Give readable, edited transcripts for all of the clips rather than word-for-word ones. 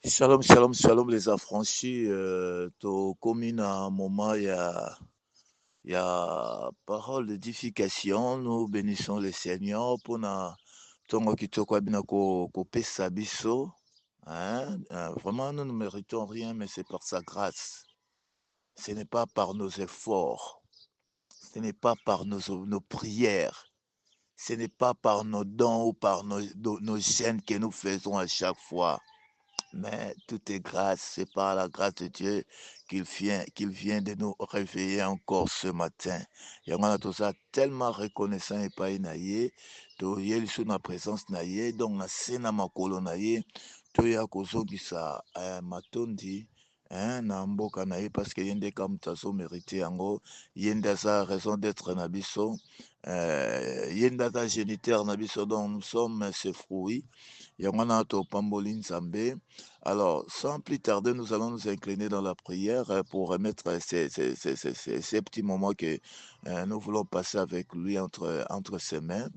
Shalom, shalom, shalom les affranchis. Comme un moment, il y a parole d'édification. Nous bénissons le Seigneur pour na tongo kitoko abina ko pesa biso. Hein? Vraiment, nous ne méritons rien, mais c'est par sa grâce. Ce n'est pas par nos efforts. Ce n'est pas par nos prières. Ce n'est pas par nos dons ou par nos gênes que nous faisons à chaque fois. Mais tout est grâce, c'est par la grâce de Dieu qu'il vient de nous réveiller encore ce matin. Et on a tout ça tellement reconnaissant et pas naïe, to yeli sous na présence naïe, donc na sena makolo naïe, to ya kozogi sa matondi, na mboka naïe parce que yende kam tazo mérité yango, yende sa raison d'être nabiso, yende sa géniteur nabiso, donc nous sommes ses fruits. Yamana to pamboli nzambe. Alors, sans plus tarder, nous allons nous incliner dans la prière pour remettre ces petits moments que nous voulons passer avec lui entre ses mains.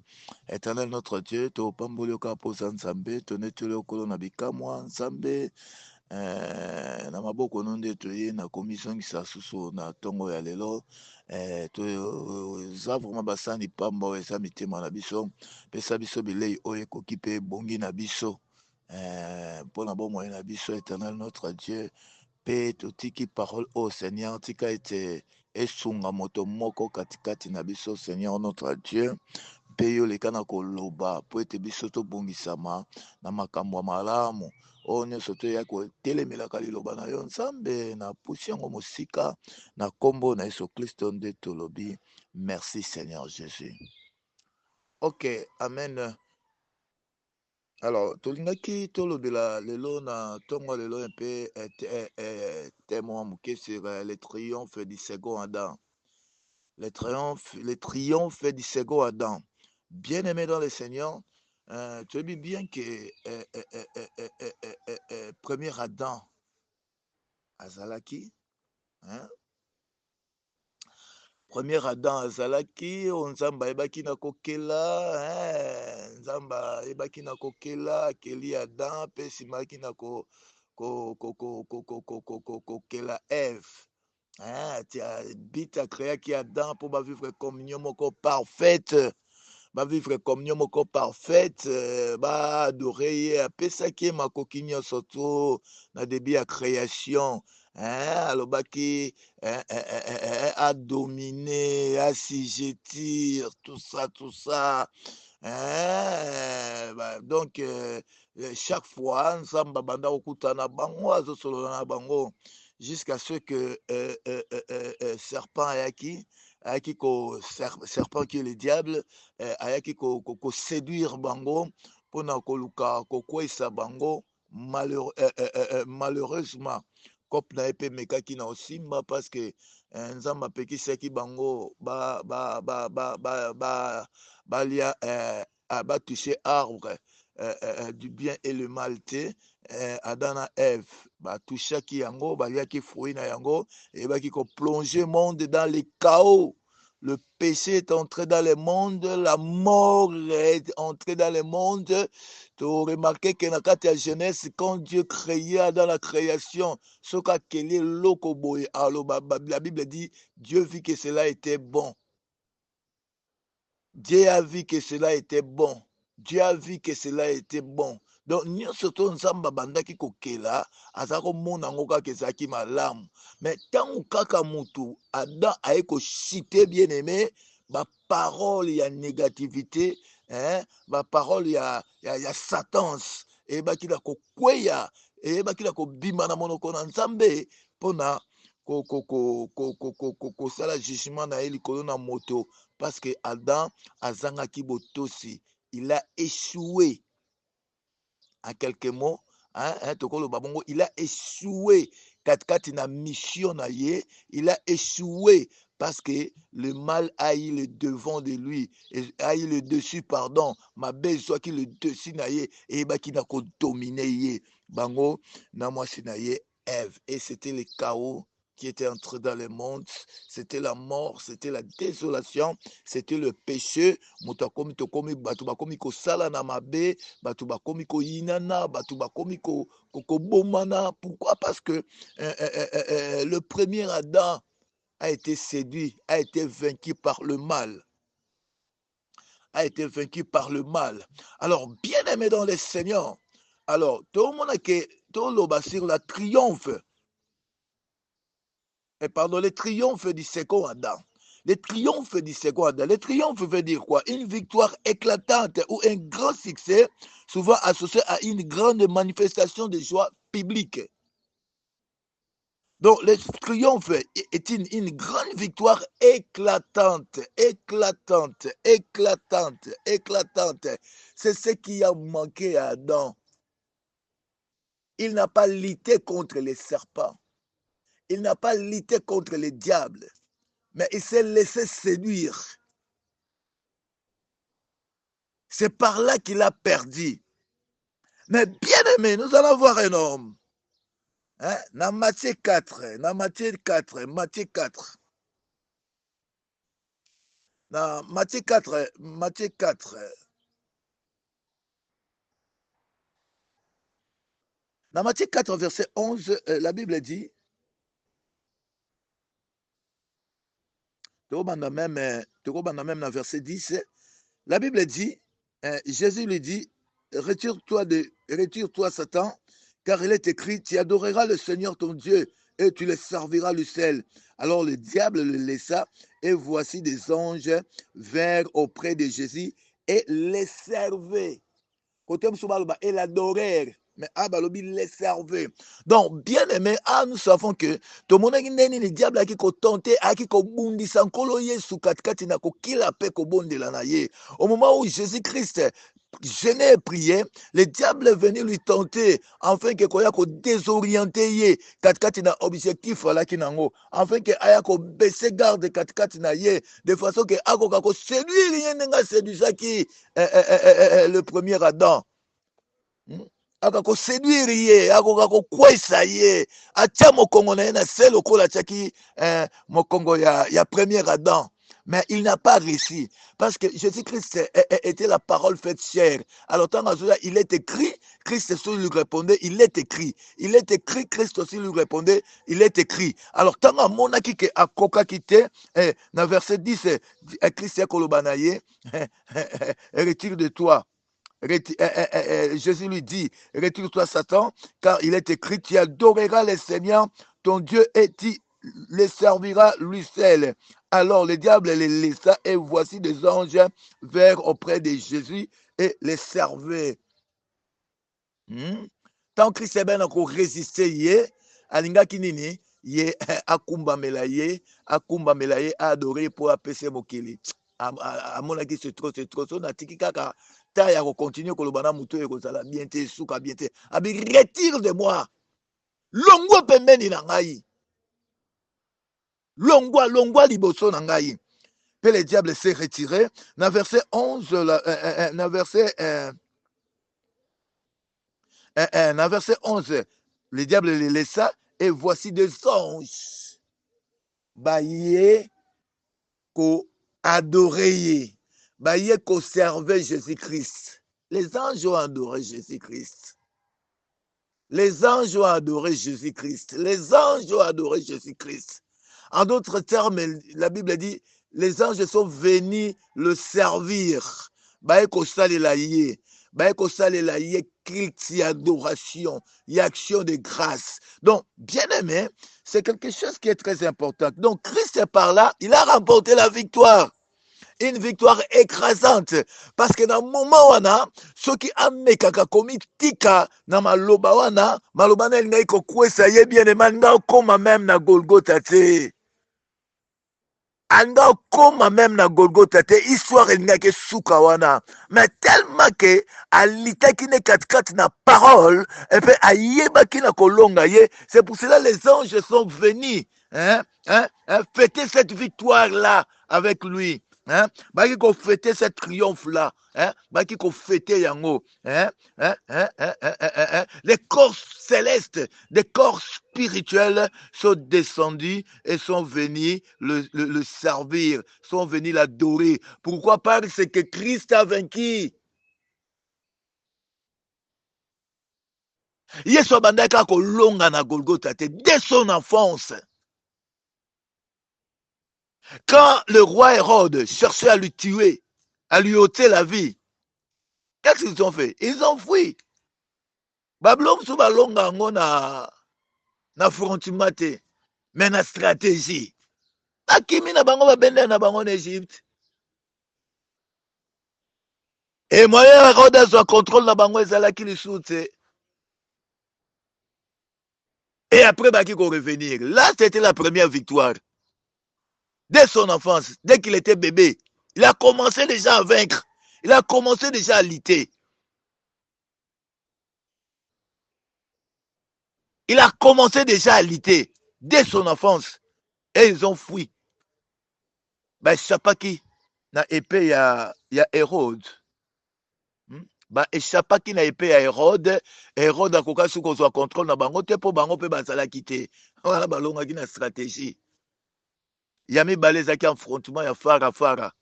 Éternel notre Dieu, to pamboli okapoza nzambe, tonetule okolo na bikamwa nzambe, na maboko no nde toye na komisongisa susu na ntongo ya lelo, toza vraiment basani pamba oyo eza mitema na biso, pesa biso bilei oyo ekoki mpe ebongi na biso, mpo na bomoi na biso. Éternel notre Dieu, mpe totiki parole au Seigneur, tika ete esunga moto moko katikati na biso, Seigneur notre Dieu, mpe yo leka na koloba mpo ete biso tobongisama na makambo ya malamu oyo nyonso toya kotelemelaka liloba na yo nzambe, na pusi yango mosika na nkombo na Yesu Kristo nde tolobi merci Seigneur Jésus. Ok, amen. Alors tolingaki tolobela lelo na ntongo lelo mpe témoin moke sur le triomphe du second Adam. Le triomphe du second Adam. Bien-aimé dans le Seigneur, tu as vu bien que premier Adam, Azalaki, hein? Premier Adam Azalaki, Nzamba ebaki na kokela, Nzamba ebaki na kokela, akeli Adam, pe simaki na kokela Ève. Bita créaki Adam pour vivre communion moko parfaite. Vivre communion moko parfaite, adorer ye, apesaki ye makoki nyonso to na début ya création. Alobaki adominer, assujettir, tout ça. Donc chaque fois nzambe abanda kokutana bango azosolola na bango jusqu'à ce que serpent ayaki serpent qui est le diable, ayaki séduire bango mpona koluka kokweyisa bango. Malheureusement kope na ye mpe mekaki na osimba parce que nzambe apekisaki bango balia batouche arbre du bien et le mal te. Adam na Ève batouchaki yango, baliaki fruit na yango, ebaki koplonger monde dans le chaos. Le péché est entré dans le monde, la mort est entrée dans le monde. Tu as remarqué que dans la Genèse, quand Dieu créait dans la création, ce qu'a créé l'okoboy, alors la Bible dit, Dieu vit que cela était bon. Dieu a vu que cela était bon. Dieu a vu que cela était bon. Donc, nyonso to nzamba bandaki kokela, aza komona yango kaka ezalaki malamu. Mais ntango kaka mutu Adam aye kochite bien aimé, parole ya négativité, parole ya satans, eyebaki na kokweya, eyebaki na kobima na monoko na nzambe mpona kosala jugement na ye likolo na moto. Parce que Adam azangaki botosi, il a échoué. En quelques mots, il a échoué. Katikati na mission na ye, il a échoué parce que le mal a eu le devant de lui, a eu le dessus, pardon. Ma belle soit qui le dessus na ye, et baki na ko dominer ye. Bango na mwasi na ye Ève, et c'était le chaos qui était entré dans le monde, c'était la mort, c'était la désolation, c'était le péché. Moto akomi tokomi bato bakomi kosala na mabe, bato bakomi koyinana, bato bakomi kobomana. Pourquoi? Parce que le premier Adam a été séduit, a été vaincu par le mal. A été vaincu par le mal. Alors, bien aimé dans les Seigneurs, alors, tout le monde a que tout le sur la triomphe, et pardon, le triomphe du second Adam. Le triomphe du second Adam. Le triomphe veut dire quoi? Une victoire éclatante ou un grand succès, souvent associé à une grande manifestation de joie publique. Donc, le triomphe est une grande victoire éclatante, éclatante, éclatante, éclatante. C'est ce qui a manqué à Adam. Il n'a pas lutté contre les serpents. Il n'a pas lutté contre les diables. Mais il s'est laissé séduire. C'est par là qu'il a perdu. Mais bien aimé, nous allons voir un homme. Hein? Dans Matthieu 4, dans Matthieu 4, Matthieu 4. Dans Matthieu 4, Matthieu 4. Dans Matthieu 4, verset 11, la Bible dit, même dans verset 10, la Bible dit, Jésus lui dit, retire-toi Satan, car il est écrit, tu adoreras le Seigneur ton Dieu et tu le serviras lui seul. Alors le diable le laissa et voici des anges vinrent auprès de Jésus et les servaient. Côté et l'adorèrent. Mais Abalobi les servait. Donc, bien aimé, nous savons que tout le monde le diable a qui tenté, a qui bundi sans koloye sous katikati na ko kila pe ko bonde la naye. Au moment où Jésus-Christ jeûnait et priait, le diable est venu lui tenter, afin que koya ko désorienter katikati na objectif la kinango, afin que aya ko baisser garde katikati na ye, de façon que ako ko séduire yenga séduisa qui le premier Adam. Akakoséduire ye akokakokwesa ye atia mokongo na ye na se lokola atiaki mokongo ya premier Adam. Mais il n'a pas réussi parce que Jésus-Christ était la parole faite chair. Alors tant il est écrit, Christ aussi lui répondait, il est écrit. Il est écrit, Christ aussi lui répondait, il est écrit. Alors tant à monaki ke akoka kite, dans verset 10, Christ est kolobanaye, retire de toi. Jésus lui dit, retire-toi Satan, car il est écrit, tu adoreras le Seigneur, ton Dieu, et tu le serviras lui seul. Alors le diable les laissa, et voici des anges vinrent auprès de Jésus et les servaient. Tant Christ est bien encore résisté, alinga kinini, ye akumba melaye, adoré pour apaiser mokili. Amonaki c'est trop, so natiki kaka. Ya continue kolobana muto e kozala bien te suka bien te abi retire de moi longwa pembeni na ngai longwa liboso na ngai. Puis le diable s'est retiré. Dans verset 11 dans verset 11 le diable les laissa et voici des anges baye ko adorer baye ko servait Jésus-Christ. Les anges ont adoré Jésus-Christ. Les anges ont adoré Jésus-Christ. Les anges ont adoré Jésus-Christ. En d'autres termes, la Bible dit, les anges sont venus le servir. Baye ko salela ye. Baye ko salela ye culte, adoration, action de grâce. Donc, bien aimé, c'est quelque chose qui est très important. Donc, Christ est par là, il a remporté la victoire. Une victoire écrasante parce que dans le moment wana soki amekaka komi tika na maloba wana maloba na elingai kokwesa ye bien aimé nga okoma même na Golgotha te anga okoma même na Golgotha te histoire elingaki suka wana mais tellement que alitaki ne katikati na parole et puis ayebaki na kolonga ye. C'est pour cela les anges sont venus fêter cette victoire là avec lui. Baki ko fêter ce triomphe là, baki ko fêter yango, les corps célestes, des corps spirituels sont descendus et sont venus le servir, sont venus l'adorer. Pourquoi? Parce que Christ a vaincu. Yesu abandaki kolonga na Golgotha dès son enfance. Quand le roi Hérode cherchait à lui tuer, à lui ôter la vie, qu'est-ce qu'ils ont fait? Ils ont fui. Babilongo so balonga yango na frontima te, mais na stratégie. Bakimi na bango babende na bango na Égypte. Et moyen Hérode azwa contrôle na bango ezalaki lisusu te. Et après baki ko revenir. Là, c'était la première victoire. Dès son enfance, dès qu'il était bébé, il a commencé déjà à vaincre. Il a commencé déjà à lutter. Il a commencé déjà à lutter dès son enfance. Et ils ont fui. Bah, échappaki na épée ya Hérode. Bah, échappaki na épée ya Hérode. Hérode akoka su kozwa contrôle na bango te po bango pe bazalaki te. Wana balongaki na stratégie. Ya mibale ezalaki affrontement ya fara.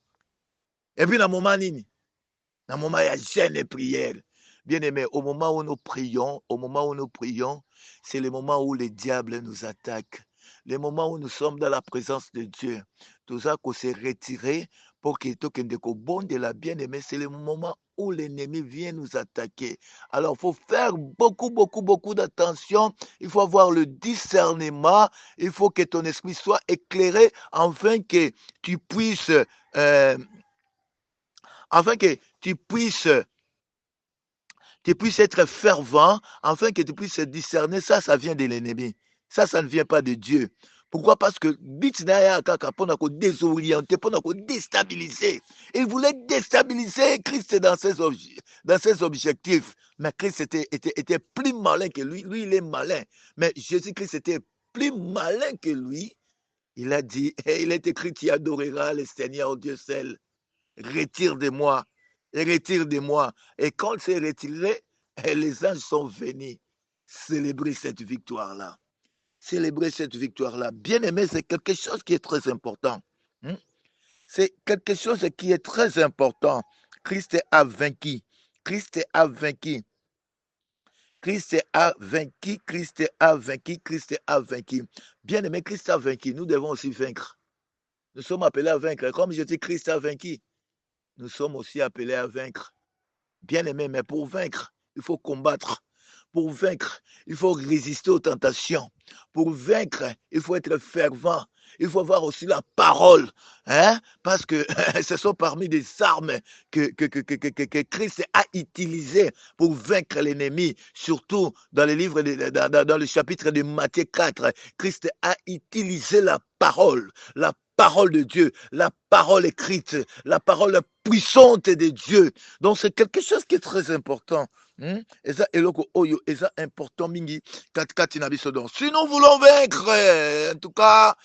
Et puis na moment nini? Na moment ya jeûne et prière. Bien aimé, au moment où nous prions, c'est le moment où le diable nous attaque. Le moment où nous sommes dans la présence de Dieu. Tout ça qu'on s'est retiré pour qu'il y ait bon de la bien-aimée, c'est le moment où l'ennemi vient nous attaquer. Alors, il faut faire beaucoup d'attention. Il faut avoir le discernement. Il faut que ton esprit soit éclairé afin que tu puisses être fervent, afin que tu puisses discerner. Ça vient de l'ennemi. Ça ne vient pas de Dieu. Pourquoi? Parce que désorienter, pour déstabiliser. Il voulait déstabiliser Christ dans ses objectifs. Mais Christ était plus malin que lui. Lui, il est malin. Mais Jésus-Christ était plus malin que lui. Il a dit, et il est écrit, tu adoreras le Seigneur Dieu seul. Retire de moi. Et quand il s'est retiré, les anges sont venus célébrer cette victoire-là. Bien-aimé, c'est quelque chose qui est très important. C'est quelque chose qui est très important. Christ a vaincu. Bien-aimé, Christ a vaincu. Nous devons aussi vaincre. Nous sommes appelés à vaincre. Comme je dis, Christ a vaincu. Nous sommes aussi appelés à vaincre. Bien-aimé, mais pour vaincre, il faut combattre. Pour vaincre, il faut résister aux tentations. Pour vaincre, il faut être fervent. Il faut avoir aussi la parole. Parce que ce sont parmi des armes que Christ a utilisées pour vaincre l'ennemi. Surtout dans le chapitre de Matthieu 4, Christ a utilisé la parole de Dieu, la parole écrite, la parole puissante de Dieu. Donc c'est quelque chose qui est très important. Eza eloko oyo eza important mingi kati na biso. Donc si nous voulons vaincre, en tout cas,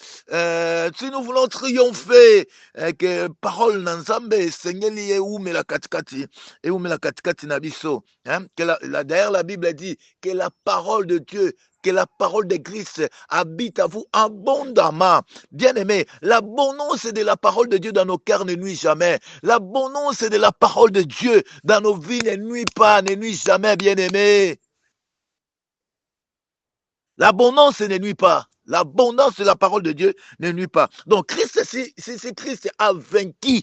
si nous voulons triompher, que parole na Nzambe esengeli eumela katikati na biso. D'ailleurs la Bible dit que la parole de Dieu, que la parole de Christ habite à vous abondamment. Bien-aimé, l'abondance de la parole de Dieu dans nos cœurs ne nuit jamais. L'abondance de la parole de Dieu dans nos vies ne nuit pas, ne nuit jamais, bien-aimé. L'abondance ne nuit pas. L'abondance de la parole de Dieu ne nuit pas. Donc, Christ a vaincu.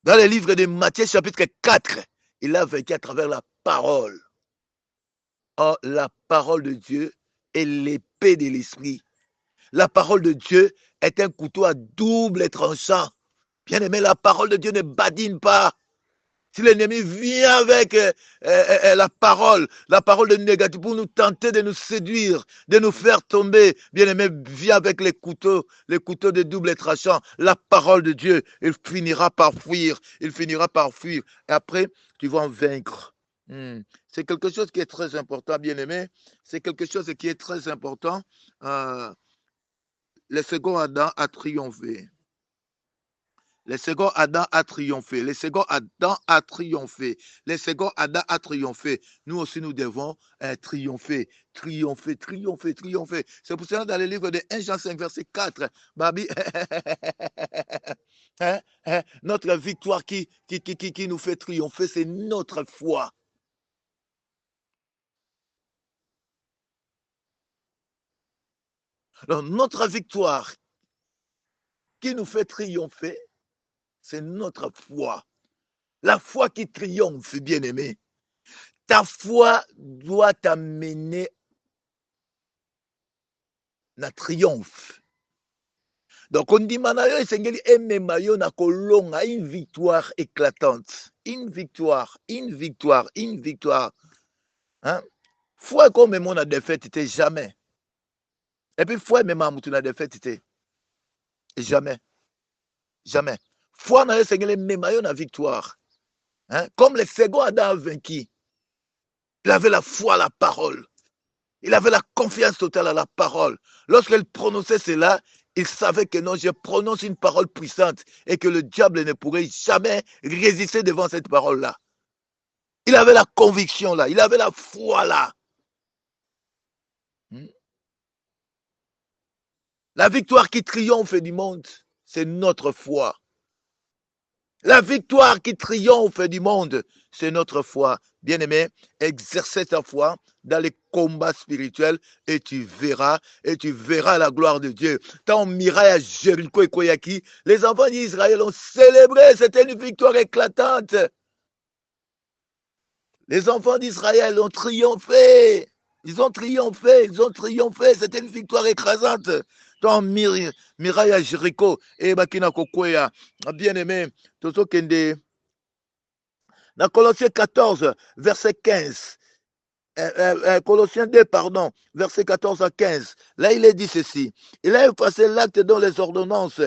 Dans le livre de Matthieu, chapitre 4, il a vaincu à travers la parole. Or, la parole de Dieu est l'épée de l'esprit. La parole de Dieu est un couteau à double tranchant. Bien aimé, la parole de Dieu ne badine pas. Si l'ennemi vient avec la parole de négatif pour nous tenter de nous séduire, de nous faire tomber, bien aimé, vient avec les couteaux de double tranchant. La parole de Dieu, il finira par fuir. Et après, tu vas en vaincre. C'est quelque chose qui est très important, bien aimé. C'est quelque chose qui est très important. Le second Adam a triomphé. Le second Adam a triomphé. Le second Adam a triomphé. Le second Adam a triomphé. Nous aussi, nous devons triompher. Triompher, triompher, triompher. C'est pour cela dans le livre de 1 Jean 5, verset 4, Babi, notre victoire qui nous fait triompher, c'est notre foi. Alors, notre victoire qui nous fait triompher, c'est notre foi. La foi qui triomphe, bien-aimé. Ta foi doit t'amener na triomphe. Donc, on dit, Manayo et Sengeli Ememayo na kolonga, une victoire éclatante. Une victoire, une victoire, une victoire. Hein? Foi comme mon a défaite, c'était jamais. Et puis, foi même à la défaite, c'était jamais. Jamais. Foi na Sengeli Ememayo na victoire. Hein? Comme le second Adam a vaincu. Il avait la foi à la parole. Il avait la confiance totale à la parole. Lorsqu'il prononçait cela, il savait que non, je prononce une parole puissante et que le diable ne pourrait jamais résister devant cette parole-là. Il avait la conviction là, il avait la foi là. La victoire qui triomphe du monde, c'est notre foi. La victoire qui triomphe du monde, c'est notre foi. Bien-aimé, exercez ta foi dans les combats spirituels et tu verras la gloire de Dieu. Tant Mirail à Jéricho et Koyaki, les enfants d'Israël ont célébré, c'était une victoire éclatante. Les enfants d'Israël ont triomphé. Ils ont triomphé, c'était une victoire écrasante. Tant Mirail à Jéricho et Bakina Kokoya, bien-aimé, Toto Kende, dans Colossiens 14, verset 15, Colossiens 2, pardon, verset 14 à 15, là il est dit ceci, il a effacé l'acte dans les ordonnances.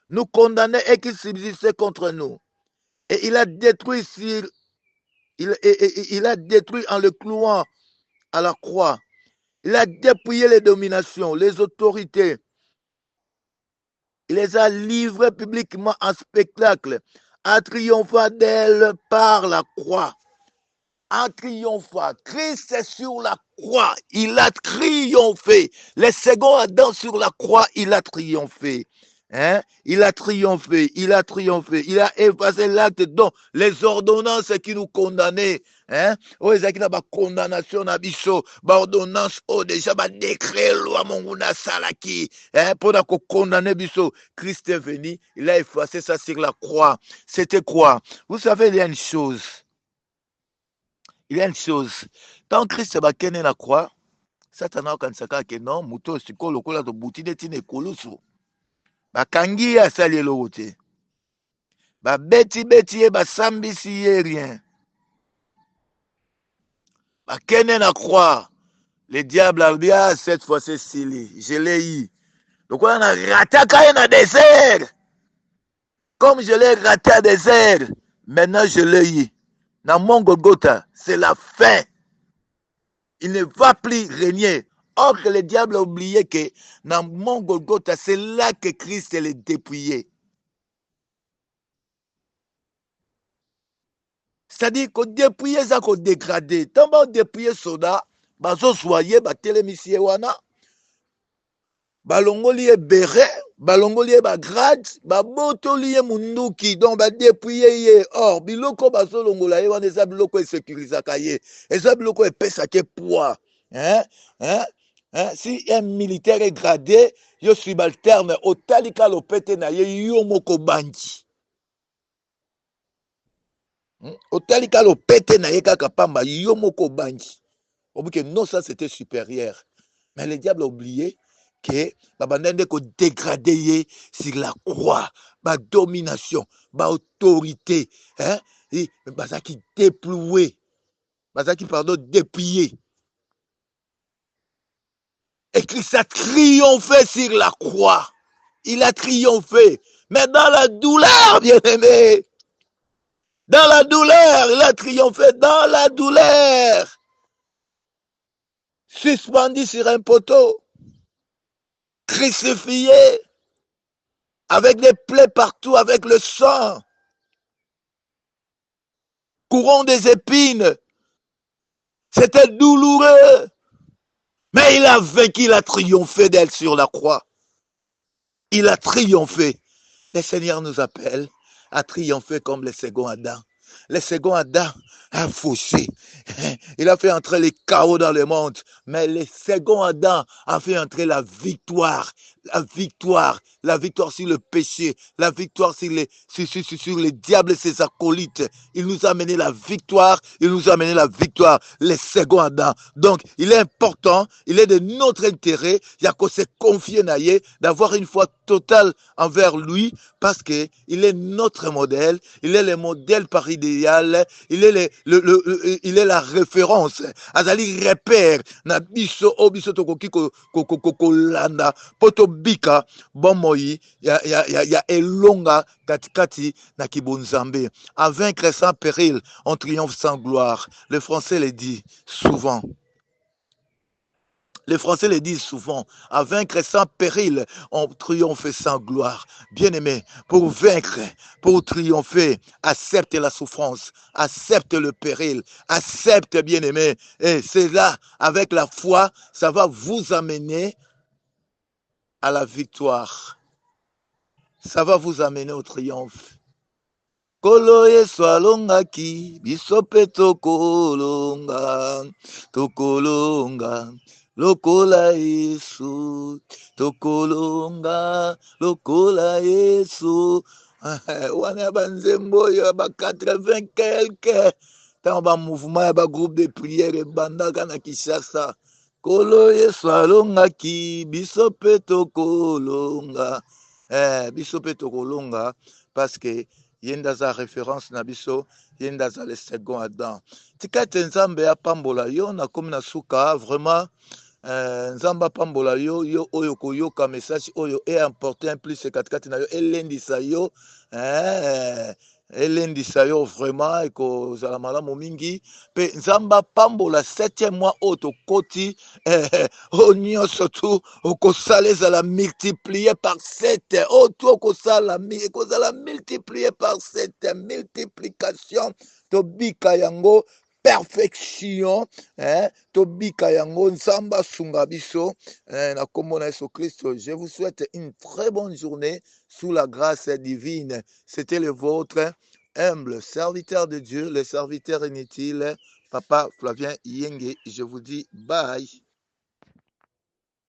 Nous condamnait et qui subsistait contre nous. Et il a détruit il a détruit en le clouant à la croix. Il a dépouillé les dominations, les autorités. Il les a livrées publiquement en spectacle, en triomphant d'elles par la croix. En triomphant. Christ est sur la croix. Il a triomphé. Le second Adam sur la croix, il a triomphé. Hein? Il a triomphé, il a triomphé, il a effacé l'acte dont les ordonnances qui nous condamnaient. Hein? Oh, ezaki na ba condamnation na biso, ba ordonnance déjà ba décret loi monguna salaki, hein, pour ko condamner biso. Christ est venu, il a effacé ça sur la croix. C'était quoi? Vous savez, il y a une chose. Il y a une chose. Quand Christ va kene la croix, Satan a kansaka que non, muto siko lokola to butine tine kolusu. Bakangi ye asali eloko te, babeti ye basambisi ye rien, bakende na croix. Le diable a dit, ah, cette fois c'est sili, je l'ai eu. Lokola na rataka ye na désert, comme je l'ai raté à désert, maintenant je l'ai eu. Na mon Golgotha, c'est la fin. Il ne va plus régner. Or que le diable a oublié que dans mon Golgotha, c'est là que Christ est dépouillé. C'est-à-dire qu'on dépouille ça, qu'on dégradé. Tant qu'on dépouille soda, baso soyer, batelemisie wana, balongoli e beret, balongoli e bagrade, babotoli e munduki, donc ba dépouiller ye. Or, biloko baso longola ye wana eza biloko e sécurisaka ye. Eza biloko e pesake poids. Hein? Si un militaire est gradé, yo subalterne, otalika lopete na ye yo moko bandi. Otalika lopete na ye kaka pamba yo moko bandi. Que non, ça c'était supérieur. Mais le diable a oublié que babandende ko dégradé sur la croix, ba domination, ba autorité, hein, et bazaki déploué, bazaki pardon dépouillé. Et Christ a triomphé sur la croix. Il a triomphé. Mais dans la douleur, bien-aimé, dans la douleur, il a triomphé dans la douleur. Suspendu sur un poteau. crucifié, avec des plaies partout, avec le sang, courant des épines. C'était douloureux. Mais il a vaincu, il a triomphé d'elle sur la croix. Il a triomphé. Le Seigneur nous appelle à triompher comme le second Adam. Le second Adam a fauché. Il a fait entrer les chaos dans le monde. Mais le second Adam a fait entrer la victoire. La victoire sur le péché, la victoire sur les diables et ses acolytes. Il nous a amené la victoire, le second Adam. Donc, il est important, il est de notre intérêt, il y a qu'on se confier d'avoir une foi totale envers lui, parce que il est notre modèle, il est le modèle par idéal, il est la référence. Azali repère na biso obiso tokoki ko landa poto bika bomoi ya elonga katikati na kibonzambe. À vaincre sans péril, on triomphe sans gloire. Le français le dit souvent. Les Français le disent souvent, à vaincre sans péril, on triomphe sans gloire. Bien-aimé, pour vaincre, pour triompher, accepte la souffrance, accepte le péril, accepte, bien-aimé. Et c'est là, avec la foi, ça va vous amener à la victoire. Ça va vous amener au triomphe. Kolo Yesu alongaki, biso pe tokolonga, tokolonga. Lokola Yesu, tokolonga, lokola Yesu. Wana banzembo ya ba 80 quelque. Tant ba mouvement ya ba groupe de prière bandaka na Kinshasa. Kolo Yesu alongaki, biso pe tokolonga. Biso pe tokolonga parce que yenda za référence na biso, yenda za le second Adam. Tika tenzambe apambola yo na komi na suka vraiment. Nzamba pambola yo oyo koyoka message oyo e important plus katikati na yo elendisa yo elendisa yo vraiment ekozala malamu mingi pe nzamba pambola 7e mois oyo tokoti oyo nyonso tu okosala ezala multiplié par 7 oyo tu okosala ekozala multiplié par 7 multiplication tobika yango perfection, tobika yango nzamba sunga biso na kombo na Yesu Christ. Je vous souhaite une très bonne journée sous la grâce divine. C'était le vôtre humble serviteur de Dieu, le serviteur inutile, Papa Flavien Yenge. Je vous dis bye.